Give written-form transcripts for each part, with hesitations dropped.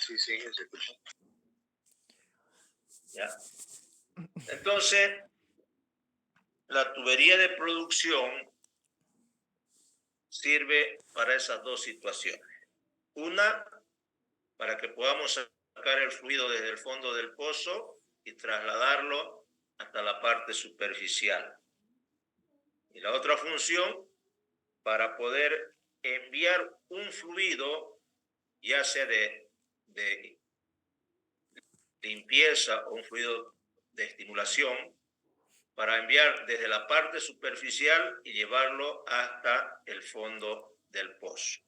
Sí, sí, se escucha. ¿Ya? Entonces, la tubería de producción sirve para esas dos situaciones. Una, para que podamos sacar el fluido desde el fondo del pozo y trasladarlo hasta la parte superficial. Y la otra función, para poder enviar un fluido, ya sea de limpieza o un fluido de estimulación, para enviar desde la parte superficial y llevarlo hasta el fondo del pozo.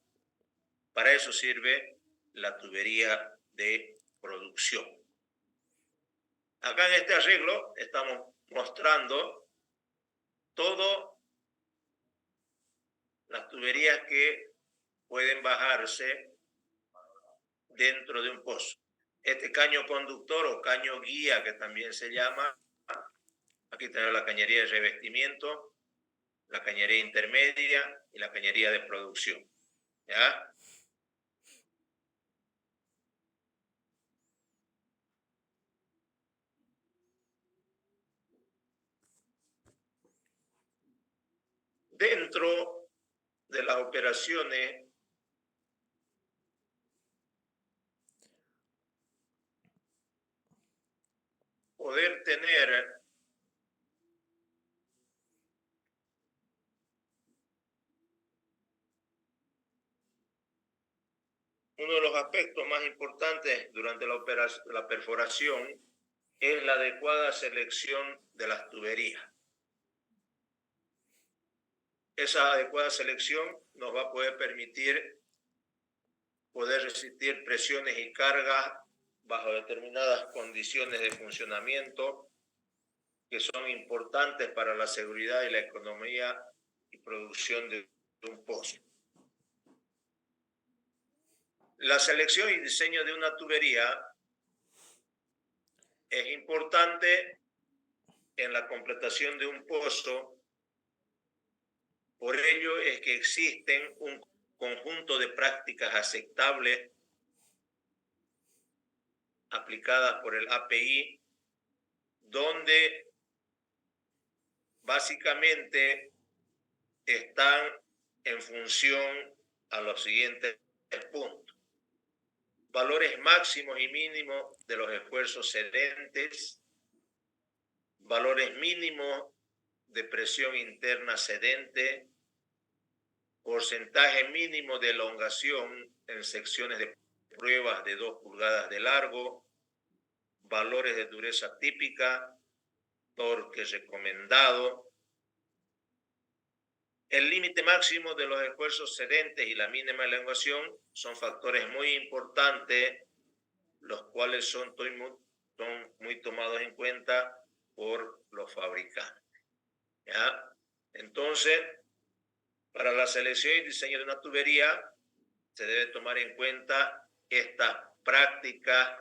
Para eso sirve la tubería de producción. Acá en este arreglo estamos mostrando todas las tuberías que pueden bajarse dentro de un pozo. Este caño conductor o caño guía, que también se llama, aquí tenemos la cañería de revestimiento, la cañería intermedia y la cañería de producción. ¿Ya? Dentro de las operaciones poder tener uno de los aspectos más importantes durante la perforación es la adecuada selección de las tuberías. Esa adecuada selección nos va a poder permitir poder resistir presiones y cargas bajo determinadas condiciones de funcionamiento que son importantes para la seguridad y la economía y producción de un pozo. La selección y diseño de una tubería es importante en la completación de un pozo. Por ello es que existen un conjunto de prácticas aceptables aplicadas por el API, donde básicamente están en función a los siguientes puntos: valores máximos y mínimos de los esfuerzos cedentes, valores mínimos de presión interna cedente, porcentaje mínimo de elongación en secciones de pruebas de 2 pulgadas de largo, valores de dureza típica, torque recomendado. El límite máximo de los esfuerzos cedentes y la mínima elongación son factores muy importantes, los cuales son muy tomados en cuenta por los fabricantes. ¿Ya? Entonces, para la selección y diseño de una tubería, se debe tomar en cuenta estas prácticas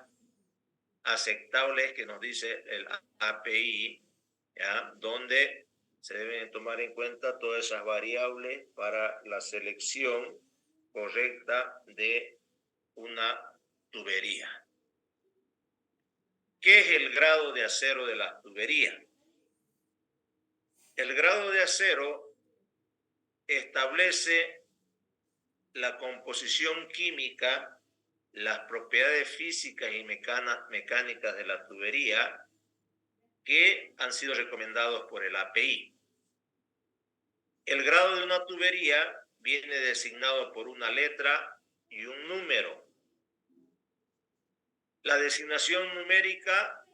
aceptables que nos dice el API, ¿ya? Donde se deben tomar en cuenta todas esas variables para la selección correcta de una tubería. ¿Qué es el grado de acero de las tuberías? El grado de acero establece la composición química, las propiedades físicas y mecánicas de la tubería que han sido recomendados por el API. El grado de una tubería viene designado por una letra y un número. La designación numérica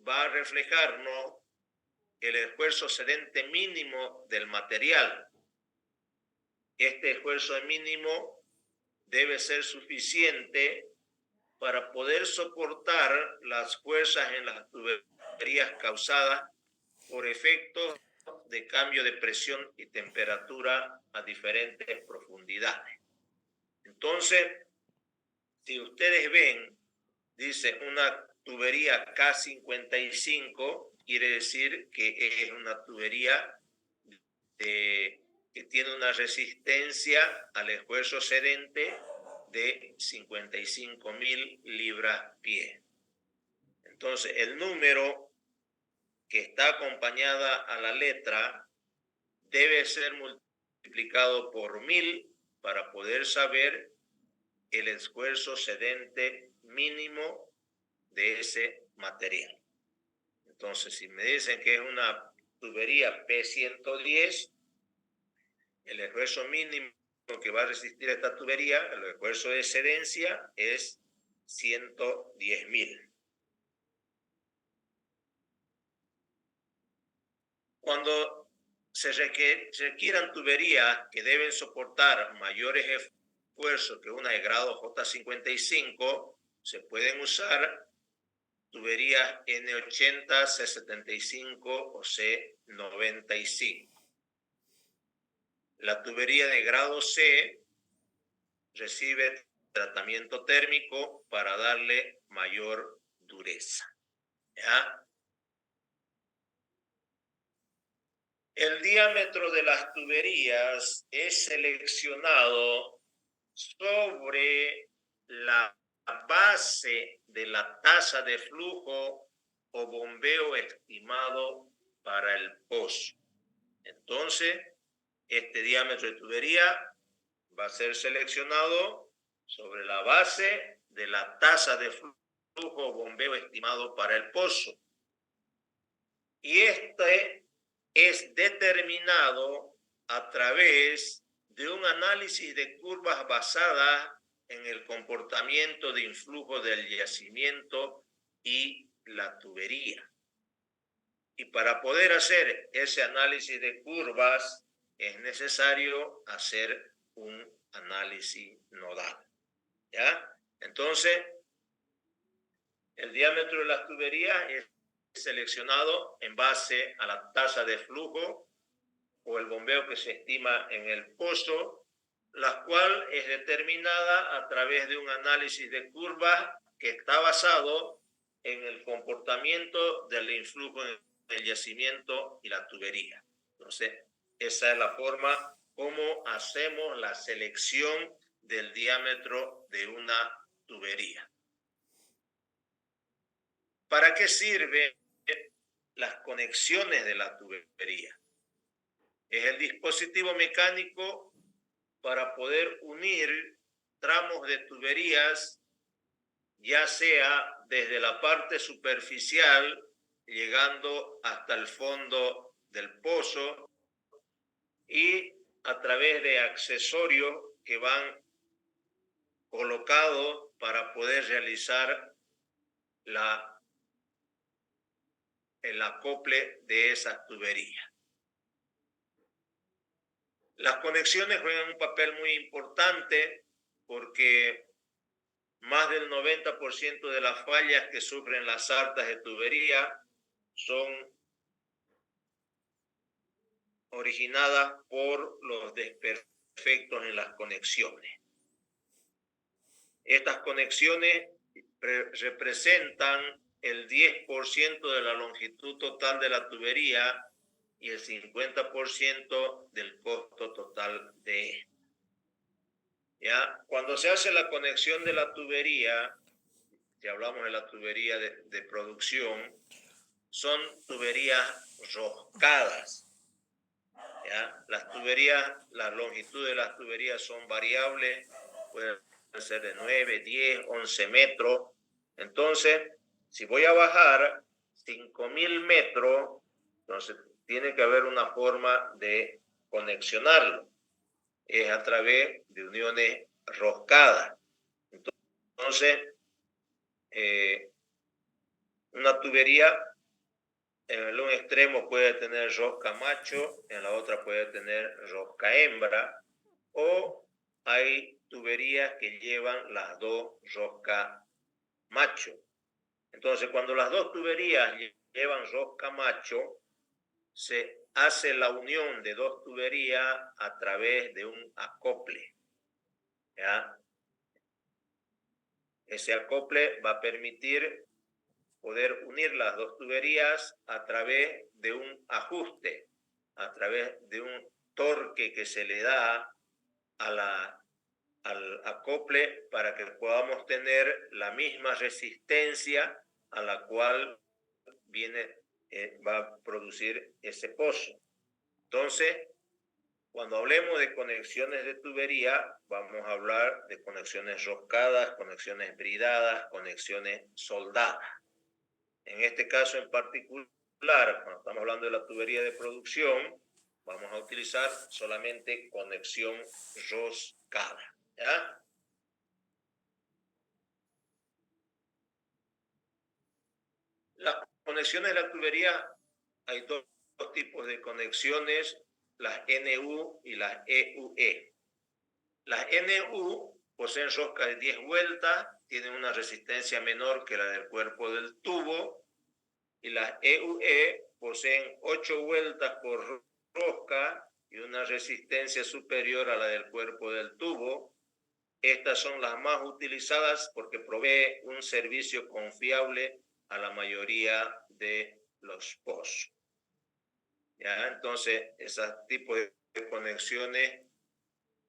va a reflejarnos el esfuerzo cedente mínimo del material. Este esfuerzo mínimo debe ser suficiente para poder soportar las fuerzas en las tuberías causadas por efectos de cambio de presión y temperatura a diferentes profundidades. Entonces, si ustedes ven, dice una tubería K55, quiere decir que es una tubería que tiene una resistencia al esfuerzo cedente de 55.000 libras-pie. Entonces, el número que está acompañada a la letra debe ser multiplicado por 1000 para poder saber el esfuerzo cedente mínimo de ese material. Entonces, si me dicen que es una tubería P110, el esfuerzo mínimo que va a resistir esta tubería, el esfuerzo de cedencia, es 110.000. Cuando se requieran tuberías que deben soportar mayores esfuerzos que una de grado J55, se pueden usar tuberías N80, C75 o C95. La tubería de grado C recibe tratamiento térmico para darle mayor dureza. ¿Ya? El diámetro de las tuberías es seleccionado sobre la base de la tasa de flujo o bombeo estimado para el pozo. Entonces, este diámetro de tubería va a ser seleccionado sobre la base de la tasa de flujo o bombeo estimado para el pozo. Y este es determinado a través de un análisis de curvas basadas en el comportamiento de influjo del yacimiento y la tubería. Y para poder hacer ese análisis de curvas es necesario hacer un análisis nodal. ¿Ya? Entonces, el diámetro de las tuberías es seleccionado en base a la tasa de flujo o el bombeo que se estima en el pozo, la cual es determinada a través de un análisis de curvas que está basado en el comportamiento del influjo en el yacimiento y la tubería. Entonces, esa es la forma como hacemos la selección del diámetro de una tubería. ¿Para qué sirven las conexiones de la tubería? Es el dispositivo mecánico para poder unir tramos de tuberías, ya sea desde la parte superficial, llegando hasta el fondo del pozo, y a través de accesorios que van colocados para poder realizar el acople de esas tuberías. Las conexiones juegan un papel muy importante porque más del 90% de las fallas que sufren las sartas de tubería son originadas por los desperfectos en las conexiones. Estas conexiones representan el 10% de la longitud total de la tubería y el 50% del costo total de esta. ¿Ya? Cuando se hace la conexión de la tubería, si hablamos de la tubería de producción, son tuberías roscadas. ¿Ya? Las tuberías, la longitud de las tuberías son variables, pueden ser de 9, 10, 11 metros. Entonces, si voy a bajar 5.000 metros, entonces tiene que haber una forma de conexionarlo. Es a través de uniones roscadas. Entonces, una tubería en un extremo puede tener rosca macho, en la otra puede tener rosca hembra, o hay tuberías que llevan las dos rosca macho. Entonces, cuando las dos tuberías llevan rosca macho, se hace la unión de dos tuberías a través de un acople. ¿Ya? Ese acople va a permitir poder unir las dos tuberías a través de un ajuste, a través de un torque que se le da al acople para que podamos tener la misma resistencia a la cual va a producir ese pozo. Entonces, cuando hablemos de conexiones de tubería, vamos a hablar de conexiones roscadas, conexiones bridadas, conexiones soldadas. En este caso en particular, cuando estamos hablando de la tubería de producción, vamos a utilizar solamente conexión roscada. ¿Ya? Las conexiones de la tubería, hay dos tipos de conexiones, las NU y las EUE. Las NU poseen rosca de 10 vueltas, tienen una resistencia menor que la del cuerpo del tubo, y las EUE poseen 8 vueltas por rosca y una resistencia superior a la del cuerpo del tubo. Estas son las más utilizadas porque provee un servicio confiable a la mayoría de los pozos. ¿Ya? Entonces, esos tipos de conexiones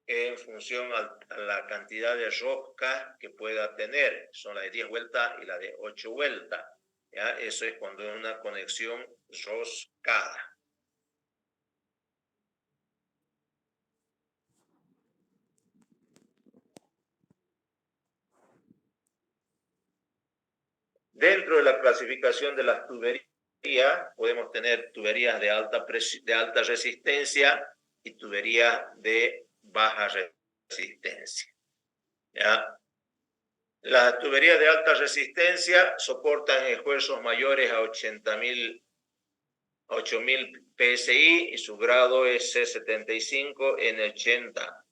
en función a la cantidad de roscas que pueda tener. Son la de 10 vueltas y la de 8 vueltas. ¿Ya? Eso es cuando es una conexión roscada. Dentro de la clasificación de las tuberías, podemos tener tuberías de alta resistencia y tuberías de baja resistencia. ¿Ya? Las tuberías de alta resistencia soportan esfuerzos mayores a 80.000 PSI y su grado es C75N80.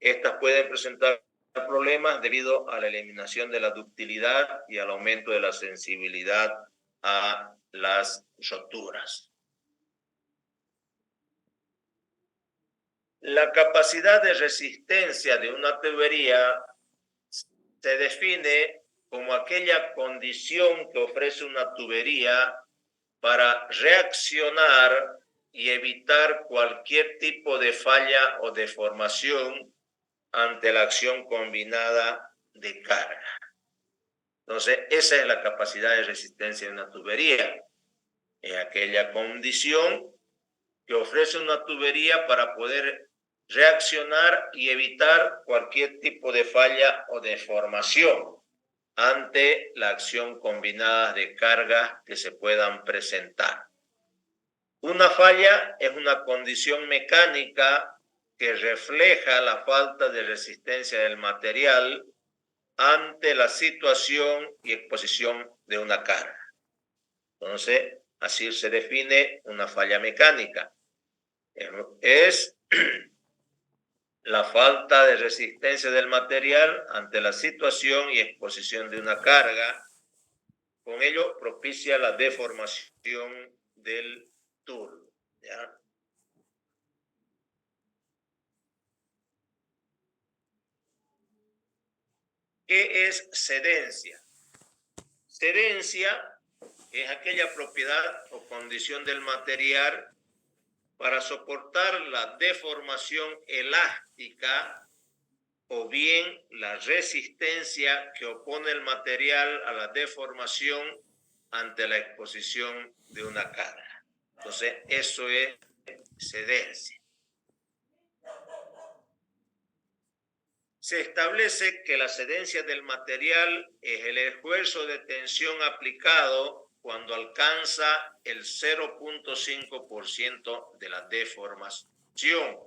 Estas pueden presentar problemas debido a la eliminación de la ductilidad y al aumento de la sensibilidad a las roturas. La capacidad de resistencia de una tubería se define como aquella condición que ofrece una tubería para reaccionar y evitar cualquier tipo de falla o deformación ante la acción combinada de carga. Entonces, esa es la capacidad de resistencia de una tubería. Es aquella condición que ofrece una tubería para poder reaccionar y evitar cualquier tipo de falla o deformación ante la acción combinada de cargas que se puedan presentar. Una falla es una condición mecánica que refleja la falta de resistencia del material ante la situación y exposición de una carga. Entonces, así se define una falla mecánica. Es la falta de resistencia del material ante la situación y exposición de una carga. Con ello propicia la deformación del tubo. ¿Ya? ¿Qué es cedencia? Cedencia es aquella propiedad o condición del material para soportar la deformación elástica o bien la resistencia que opone el material a la deformación ante la exposición de una carga. Entonces, eso es cedencia. Se establece que la cedencia del material es el esfuerzo de tensión aplicado cuando alcanza el 0.5% de la deformación.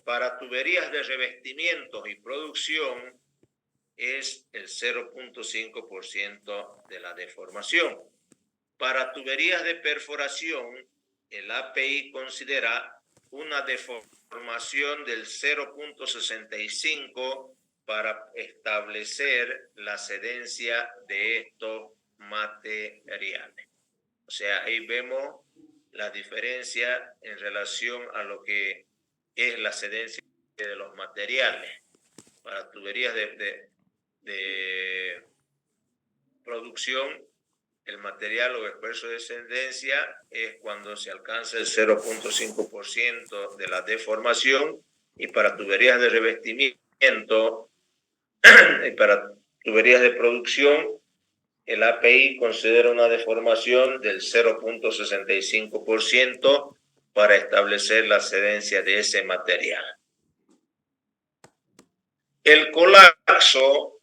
Para tuberías de revestimientos y producción es el 0.5% de la deformación. Para tuberías de perforación, el API considera una deformación del 0.65 para establecer la cedencia de estos materiales. O sea, ahí vemos la diferencia en relación a lo que es la cedencia de los materiales. Para tuberías de producción, el material o esfuerzo de cedencia es cuando se alcanza el 0.5% de la deformación, y para tuberías de revestimiento y para tuberías de producción, el API considera una deformación del 0.65% para establecer la excedencia de ese material. El colapso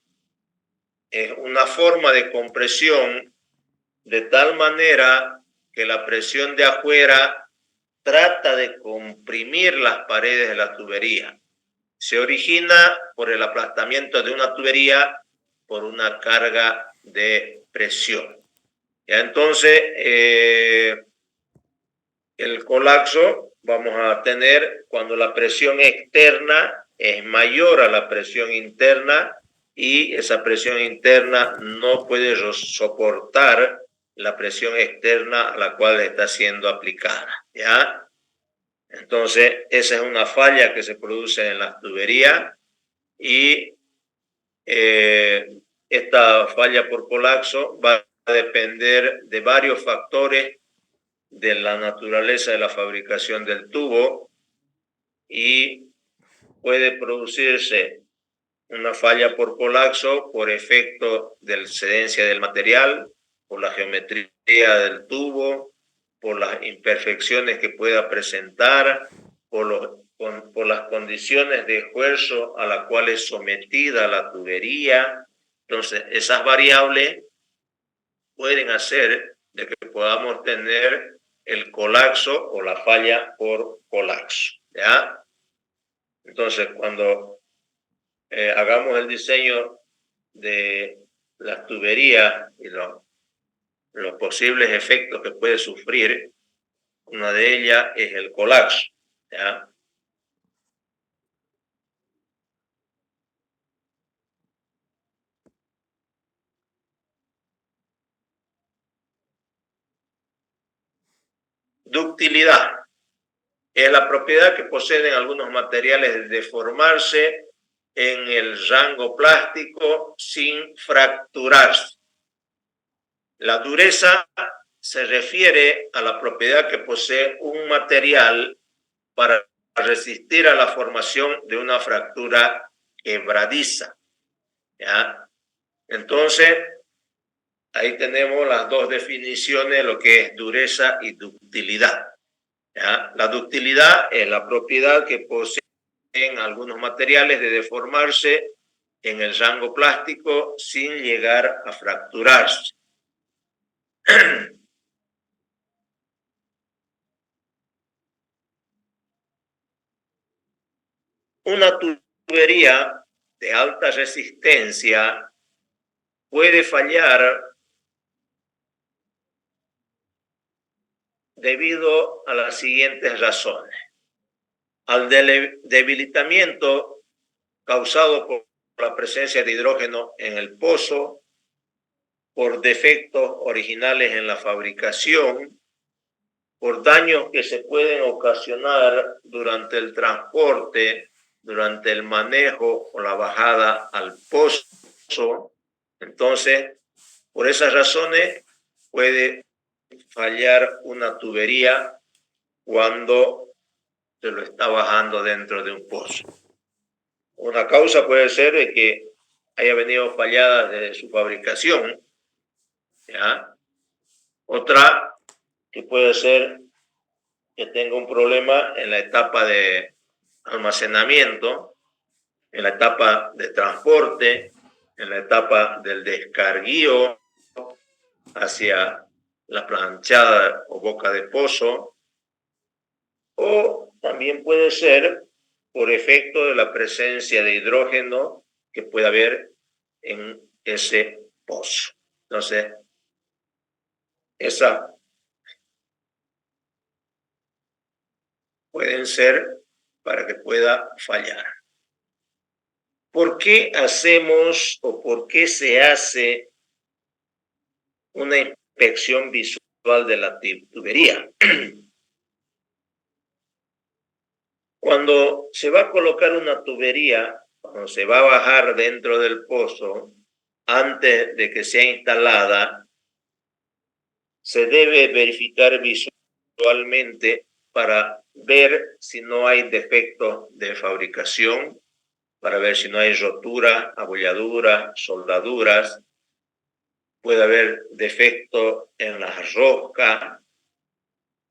es una forma de compresión de tal manera que la presión de afuera trata de comprimir las paredes de la tubería. Se origina por el aplastamiento de una tubería por una carga de presión. Ya entonces, el colapso vamos a tener cuando la presión externa es mayor a la presión interna y esa presión interna no puede soportar la presión externa a la cual está siendo aplicada, ¿ya? Entonces, esa es una falla que se produce en las tuberías y esta falla por colapso va a depender de varios factores de la naturaleza de la fabricación del tubo y puede producirse una falla por colapso por efecto de la excedencia del material, por la geometría del tubo, por las imperfecciones que pueda presentar, por las condiciones de esfuerzo a las cuales es sometida la tubería. Entonces, esas variables pueden hacer de que podamos tener el colapso o la falla por colapso, ¿ya? Entonces, cuando hagamos el diseño de las tuberías y los posibles efectos que puede sufrir, una de ellas es el colapso, ¿ya? Ductilidad es la propiedad que poseen algunos materiales de deformarse en el rango plástico sin fracturarse. La dureza se refiere a la propiedad que posee un material para resistir a la formación de una fractura quebradiza, ¿ya? Entonces, ahí tenemos las dos definiciones de lo que es dureza y ductilidad, ¿ya? La ductilidad es la propiedad que poseen algunos materiales de deformarse en el rango plástico sin llegar a fracturarse. Una tubería de alta resistencia puede fallar debido a las siguientes razones: al debilitamiento causado por la presencia de hidrógeno en el pozo, por defectos originales en la fabricación, por daños que se pueden ocasionar durante el transporte, durante el manejo o la bajada al pozo. Entonces, por esas razones puede fallar una tubería cuando se lo está bajando dentro de un pozo. Una causa puede ser de que haya venido fallada desde su fabricación, ¿ya? Otra que puede ser que tenga un problema en la etapa de almacenamiento, en la etapa de transporte, en la etapa del descarguío hacia la planchada o boca de pozo, o también puede ser por efecto de la presencia de hidrógeno que puede haber en ese pozo. Entonces, esas pueden ser para que pueda fallar. ¿Por qué hacemos o por qué se hace una inspección visual de la tubería? Cuando se va a colocar una tubería, cuando se va a bajar dentro del pozo, antes de que sea instalada, se debe verificar visualmente para ver si no hay defectos de fabricación para ver si no hay rotura, abolladuras, soldaduras. Puede haber defecto en las roscas,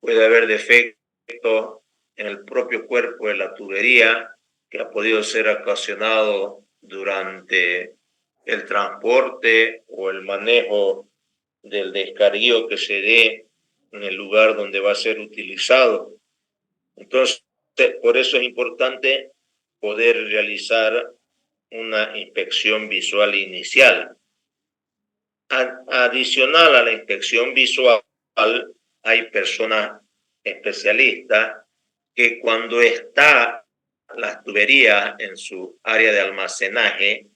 puede haber defecto en el propio cuerpo de la tubería que ha podido ser ocasionado durante el transporte o el manejo del descarguío que se dé en el lugar donde va a ser utilizado. Entonces, por eso es importante poder realizar una inspección visual inicial. Adicional a la inspección visual, hay personas especialistas que cuando está las tuberías en su área de almacenaje,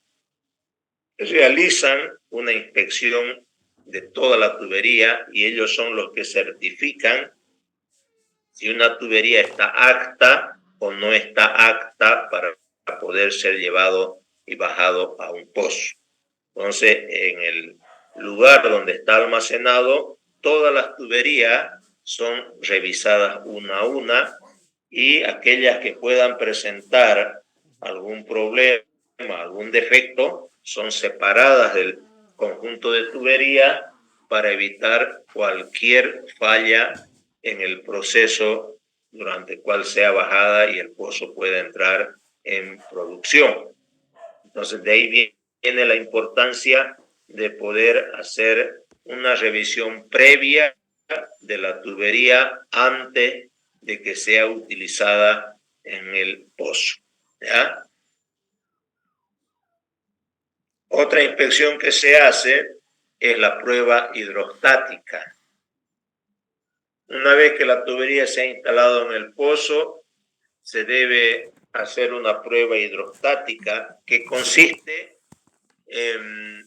realizan una inspección de toda la tubería y ellos son los que certifican si una tubería está apta o no está apta para poder ser llevado y bajado a un pozo. Entonces, en el lugar donde está almacenado, todas las tuberías son revisadas una a una y aquellas que puedan presentar algún problema, algún defecto, son separadas del conjunto de tuberías para evitar cualquier falla en el proceso durante el cual sea bajada y el pozo pueda entrar en producción. Entonces, de ahí viene la importancia de poder hacer una revisión previa de la tubería antes de que sea utilizada en el pozo. ¿Ya? Otra inspección que se hace es la prueba hidrostática. Una vez que la tubería se ha instalado en el pozo, se debe hacer una prueba hidrostática que consiste en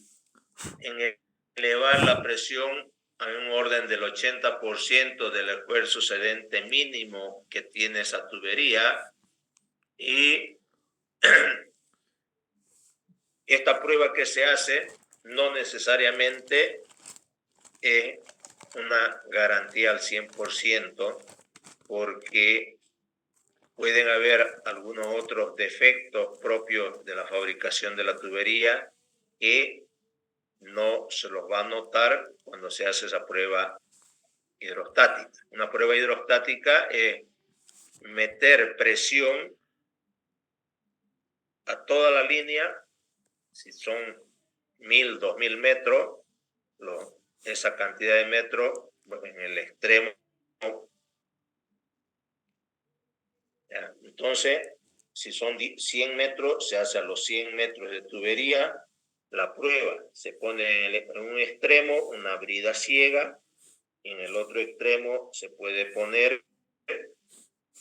elevar la presión a un orden del 80% del esfuerzo cedente mínimo que tiene esa tubería, y esta prueba que se hace no necesariamente es una garantía al 100%, porque pueden haber algunos otros defectos propios de la fabricación de la tubería que no se los va a notar cuando se hace esa prueba hidrostática. Una prueba hidrostática es meter presión a toda la línea, si son 1000, 2000 metros, esa cantidad de metros en el extremo. ¿Ya? Entonces, si son 100 metros, se hace a los 100 metros de tubería la prueba. Se pone en un extremo una brida ciega y en el otro extremo se puede poner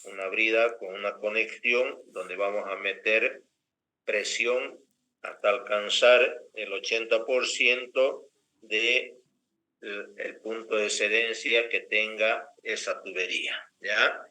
una brida con una conexión donde vamos a meter presión hasta alcanzar el 80% del punto de excedencia que tenga esa tubería, ¿ya?